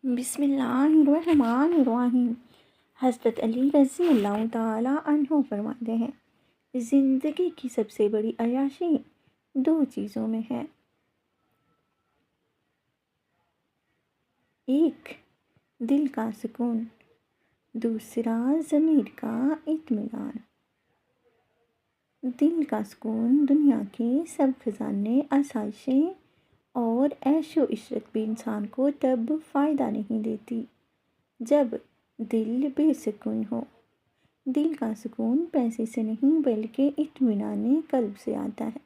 بسم اللہ الرحمن الرحیم۔ حضرت علی رضی اللہ تعالیٰ عنہ فرماتے ہیں، زندگی کی سب سے بڑی عیاشی دو چیزوں میں ہے، ایک دل کا سکون، دوسرا ضمیر کا اطمینان۔ دل کا سکون دنیا کے سب خزانے، آسائشیں اور عیش و عشرت بھی انسان کو تب فائدہ نہیں دیتی جب دل بے سکون ہو۔ دل کا سکون پیسے سے نہیں بلکہ اطمینان قلب سے آتا ہے،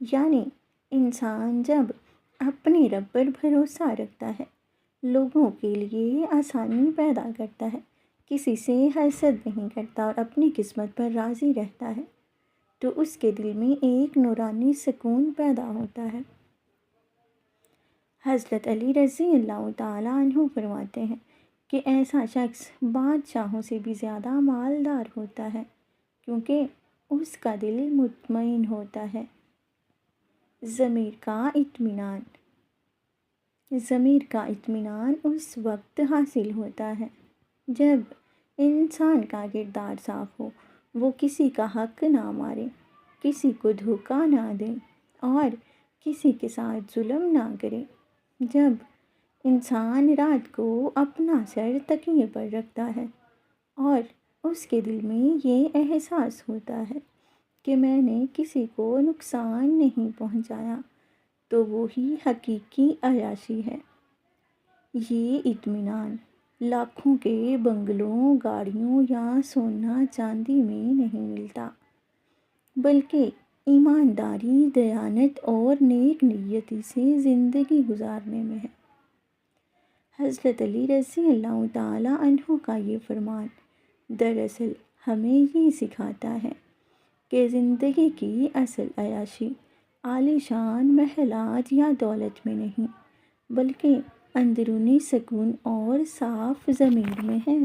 یعنی انسان جب اپنے رب پر بھروسہ رکھتا ہے، لوگوں کے لیے آسانی پیدا کرتا ہے، کسی سے حسد نہیں کرتا اور اپنی قسمت پر راضی رہتا ہے، تو اس کے دل میں ایک نورانی سکون پیدا ہوتا ہے۔ حضرت علی رضی اللہ تعالیٰ عنہ فرماتے ہیں کہ ایسا شخص بادشاہوں سے بھی زیادہ مالدار ہوتا ہے، کیونکہ اس کا دل مطمئن ہوتا ہے۔ ضمیر کا اطمینان۔ ضمیر کا اطمینان اس وقت حاصل ہوتا ہے جب انسان کا کردار صاف ہو، وہ کسی کا حق نہ مارے، کسی کو دھوکہ نہ دے اور کسی کے ساتھ ظلم نہ کرے۔ جب انسان رات کو اپنا سر تکیے پر رکھتا ہے اور اس کے دل میں یہ احساس ہوتا ہے کہ میں نے کسی کو نقصان نہیں پہنچایا، تو وہی حقیقی عیاشی ہے۔ یہ اطمینان لاکھوں کے بنگلوں، گاڑیوں یا سونا چاندی میں نہیں ملتا، بلکہ ایمانداری، دیانت اور نیک نیتی سے زندگی گزارنے میں ہے۔ حضرت علی رضی اللہ تعالیٰ عنہ کا یہ فرمان دراصل ہمیں یہ سکھاتا ہے کہ زندگی کی اصل عیاشی عالی شان محلات یا دولت میں نہیں، بلکہ اندرونی سکون اور صاف ضمیر میں ہے۔